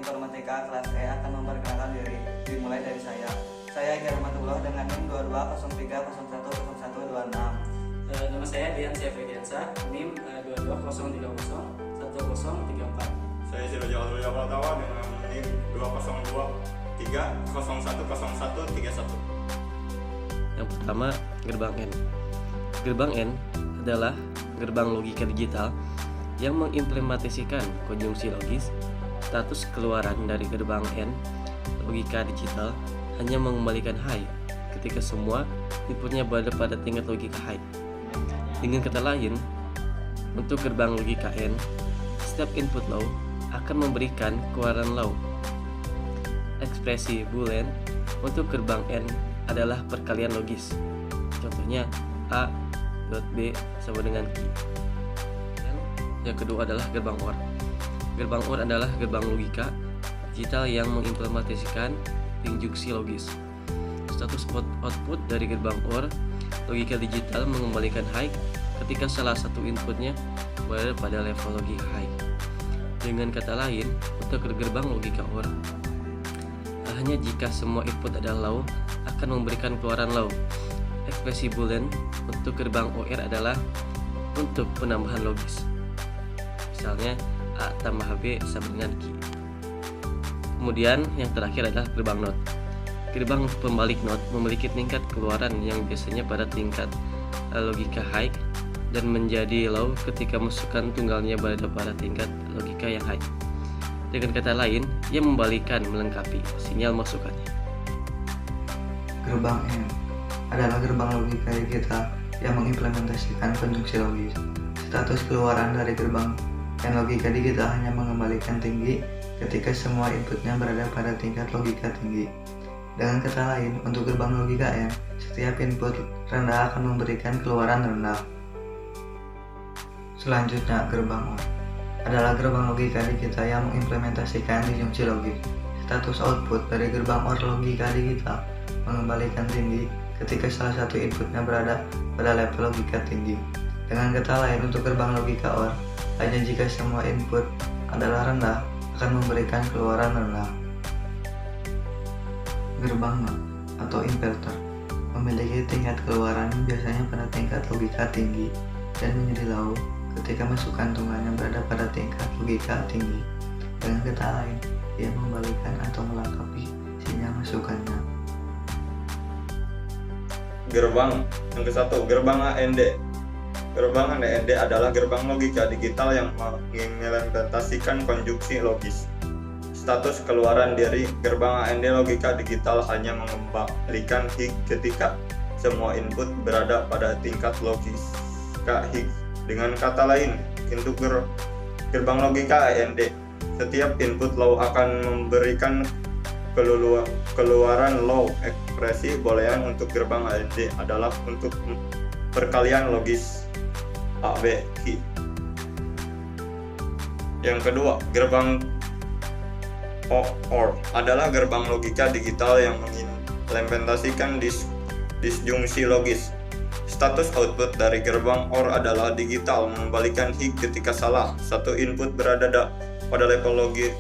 Informatika kelas E akan memperkenalkan diri. Dimulai dari saya. Saya Egi Rahmatullah dengan NIM 2203010126. Nama saya Dian Syafridiansyah, NIM 2203011034. Saya Sirojal Alwi Pratama dengan NIM 20230010131. Yang pertama, gerbang N. Gerbang N adalah gerbang logika digital yang mengimplementasikan konjungsi logis. Status keluaran dari gerbang N logika digital hanya mengembalikan high ketika semua inputnya berada pada tingkat logika high. Dengan kata lain, untuk gerbang logika N, setiap input low akan memberikan keluaran low. Ekspresi Boolean untuk gerbang N adalah perkalian logis. Contohnya A dot B sama dengan Q. Dan yang kedua adalah gerbang OR. Gerbang OR adalah gerbang logika digital yang mengimplementasikan konjungsi logis. Status output dari gerbang OR logika digital mengembalikan high ketika salah satu inputnya berada pada level logika high. Dengan kata lain, untuk gerbang logika OR, hanya jika semua input adalah low akan memberikan keluaran low. Ekspresi Boolean untuk gerbang OR adalah untuk penambahan logis. Misalnya A tambah B sama dengan Q. Kemudian yang terakhir adalah gerbang NOT. Gerbang pembalik NOT memiliki tingkat keluaran yang biasanya pada tingkat logika high dan menjadi low ketika masukan tunggalnya berada pada tingkat logika yang high. Dengan kata lain, ia membalikan melengkapi sinyal masukannya. Gerbang N adalah gerbang logika digital yang mengimplementasikan konjungsi logis. Status keluaran dari gerbang N logika digital hanya mengembalikan tinggi ketika semua inputnya berada pada tingkat logika tinggi. Dengan kata lain, untuk gerbang logika N, setiap input rendah akan memberikan keluaran rendah. Selanjutnya, gerbang OR adalah gerbang logika digital yang mengimplementasikan disjungsi logis. Status output dari gerbang OR logika digital mengembalikan tinggi ketika salah satu inputnya berada pada level logika tinggi. Dengan kata lain, untuk gerbang logika OR, hanya jika semua input adalah rendah akan memberikan keluaran rendah. Gerbang NOT atau inverter memiliki tingkat keluaran biasanya pada tingkat logika tinggi dan menjadi low ketika masukan tunggalnya berada pada tingkat logika tinggi. Dengan kata lain, ia membalikan atau melengkapi sinyal masukannya. Gerbang yang ke-1, gerbang AND. Gerbang AND adalah gerbang logika digital yang mengimplementasikan konjungsi logis. Status keluaran dari gerbang AND logika digital hanya mengembalikan high ketika semua input berada pada tingkat logika high. Dengan kata lain, untuk gerbang logika AND, setiap input low akan memberikan keluaran low. Ekspresi Boolean untuk gerbang AND adalah untuk perkalian logis A, B, Q. Yang kedua, gerbang OR adalah gerbang logika digital yang mengimplementasikan disjungsi logis. Status output dari gerbang OR adalah digital, mengembalikan high ketika salah satu input berada pada level logika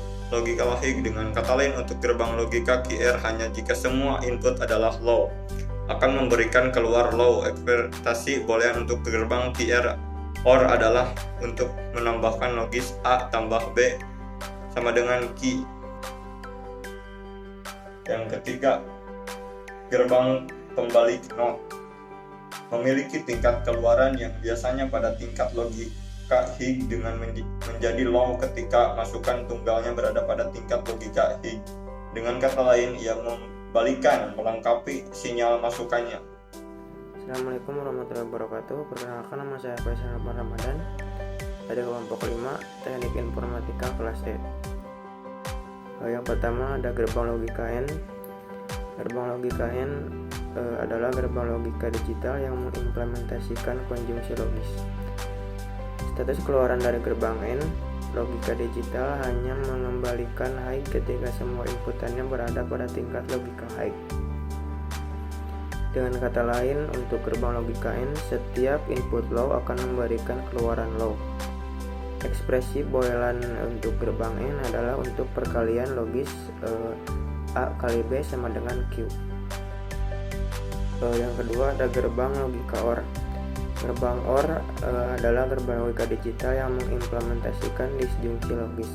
high. Dengan kata lain, untuk gerbang logika QR, hanya jika semua input adalah low akan memberikan keluar low. Ekspresi Boolean untuk gerbang QR OR adalah untuk menambahkan logis A tambah B sama dengan Q. Yang ketiga, gerbang pembalik NOT memiliki tingkat keluaran yang biasanya pada tingkat logika high dengan menjadi low ketika masukan tunggalnya berada pada tingkat logika high. Dengan kata lain, ia membalikan melengkapi sinyal masukannya. Assalamualaikum warahmatullahi wabarakatuh. Perkenalkan, nama saya Faisal Ramadan dari kelompok 5 Teknik Informatika kelas E. Yang pertama ada gerbang logika N. Gerbang logika N adalah gerbang logika digital yang mengimplementasikan konjungsi logis. Status keluaran dari gerbang N logika digital hanya mengembalikan high ketika semua inputannya berada pada tingkat logika high. Dengan kata lain, untuk gerbang logika N, setiap input low akan memberikan keluaran low. Ekspresi Boylan untuk gerbang N adalah untuk perkalian logis A kali B sama dengan Q. Yang kedua ada gerbang logika OR. Gerbang OR adalah gerbang logika digital yang mengimplementasikan disjungsi logis.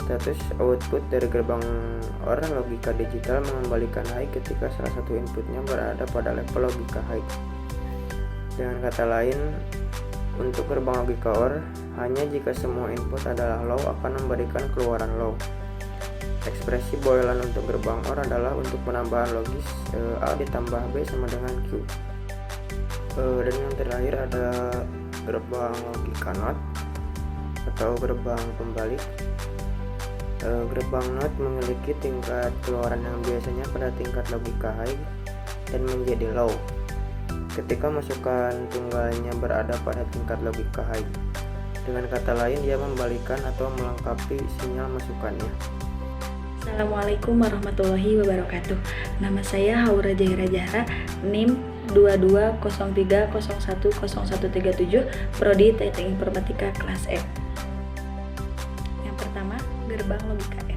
Status output dari gerbang OR logika digital mengembalikan high ketika salah satu inputnya berada pada level logika high. Dengan kata lain, untuk gerbang logika OR, hanya jika semua input adalah low akan memberikan keluaran low. Ekspresi Boylan untuk gerbang OR adalah untuk penambahan logis A ditambah B sama dengan Q. Dan yang terakhir ada gerbang logika NOT atau gerbang pembalik. Gerbang NOT memiliki tingkat keluaran yang biasanya pada tingkat logika high dan menjadi low ketika masukan tunggalnya berada pada tingkat logika high. Dengan kata lain, dia membalikan atau melengkapi sinyal masukannya. Assalamualaikum warahmatullahi wabarakatuh. Nama saya Haura Jaira Jahra, NIM 2203010137, Prodi Teknik Informatika kelas E. Yang pertama, gerbang logika N.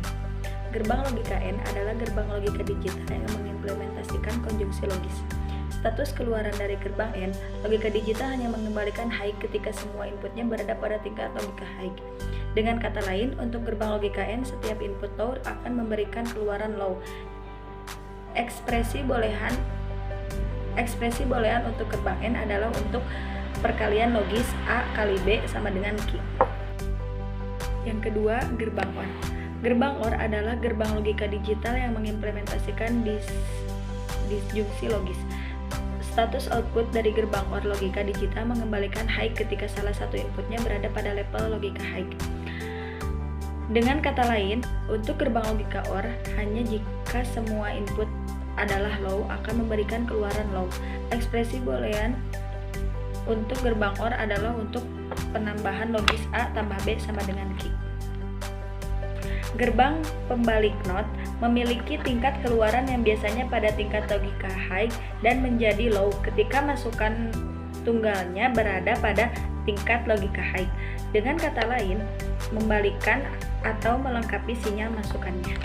Gerbang logika N adalah gerbang logika digital yang mengimplementasikan konjungsi logis. Status keluaran dari gerbang N, logika digital hanya mengembalikan high ketika semua inputnya berada pada tingkat logika high. Dengan kata lain, untuk gerbang logika N, setiap input low akan memberikan keluaran low. Ekspresi boolean untuk gerbang N adalah untuk perkalian logis A kali B sama dengan Q. Yang kedua, gerbang OR. Gerbang OR adalah gerbang logika digital yang mengimplementasikan disjungsi logis. Status output dari gerbang OR logika digital mengembalikan high ketika salah satu inputnya berada pada level logika high. Dengan kata lain, untuk gerbang logika OR, hanya jika semua input adalah low akan memberikan keluaran low. Ekspresi boolean untuk gerbang OR adalah untuk penambahan logis A tambah B sama dengan Q. Gerbang pembalik NOT memiliki tingkat keluaran yang biasanya pada tingkat logika high dan menjadi low ketika masukan tunggalnya berada pada tingkat logika high. Dengan kata lain, membalikan atau melengkapi sinyal masukannya.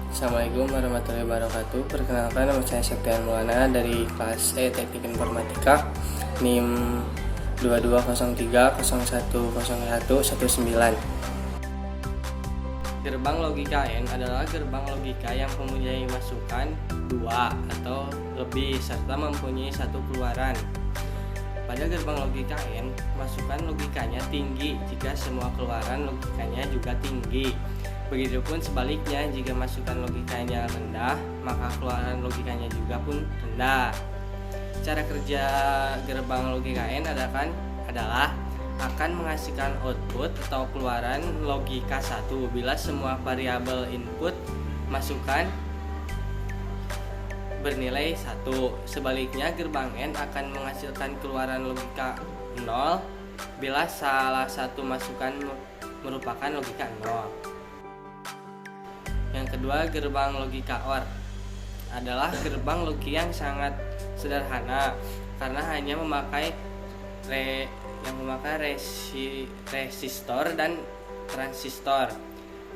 Assalamualaikum warahmatullahi wabarakatuh. Perkenalkan, nama saya Septian Maulana dari kelas E Teknik Informatika, NIM 2203010119. Gerbang logika N adalah gerbang logika yang mempunyai masukan 2 atau lebih serta mempunyai satu keluaran. Pada gerbang logika N, masukan logikanya tinggi jika semua keluaran logikanya juga tinggi. Begitupun sebaliknya, jika masukan logikanya rendah, maka keluaran logikanya juga pun rendah. Cara kerja gerbang logika N adalah akan menghasilkan output atau keluaran logika 1 bila semua variabel input masukan bernilai 1. Sebaliknya, gerbang N akan menghasilkan keluaran logika 0 bila salah satu masukan merupakan logika 0. Yang kedua, gerbang logika OR adalah gerbang logika yang sangat sederhana karena hanya memakai resistor dan transistor.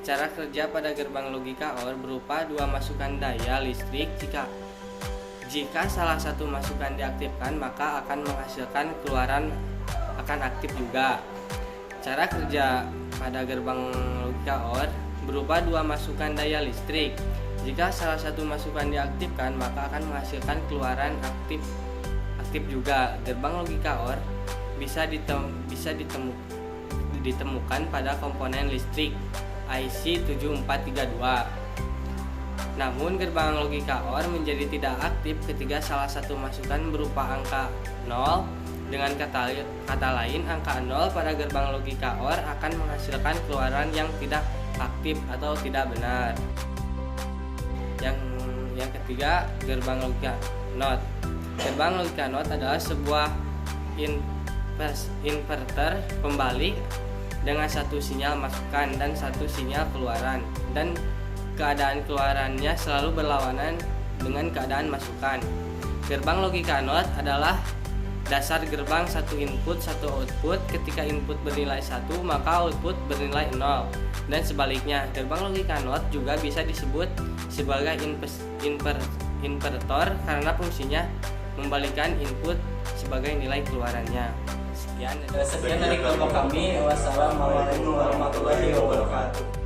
Cara kerja pada gerbang logika OR berupa dua masukan daya listrik. Jika salah satu masukan diaktifkan, maka akan menghasilkan keluaran akan aktif juga. Cara kerja pada gerbang logika OR berupa dua masukan daya listrik. Jika salah satu masukan diaktifkan, maka akan menghasilkan keluaran aktif juga. Gerbang logika OR bisa ditemukan pada komponen listrik IC 7432. Namun gerbang logika OR menjadi tidak aktif ketika salah satu masukan berupa angka 0. Dengan kata lain, angka 0 pada gerbang logika OR akan menghasilkan keluaran yang tidak aktif atau tidak benar. Yang ketiga, gerbang logika NOT. Gerbang logika NOT adalah sebuah inverter pembalik dengan satu sinyal masukan dan satu sinyal keluaran, dan keadaan keluarannya selalu berlawanan dengan keadaan masukan. Gerbang logika NOT adalah dasar gerbang satu input satu output. Ketika input bernilai 1 maka output bernilai 0, dan sebaliknya gerbang logika NOT juga bisa disebut sebagai invertor karena fungsinya membalikan input sebagai nilai keluarannya. Sekian Sekian dari kelompok kami. Wassalamualaikum warahmatullahi wabarakatuh.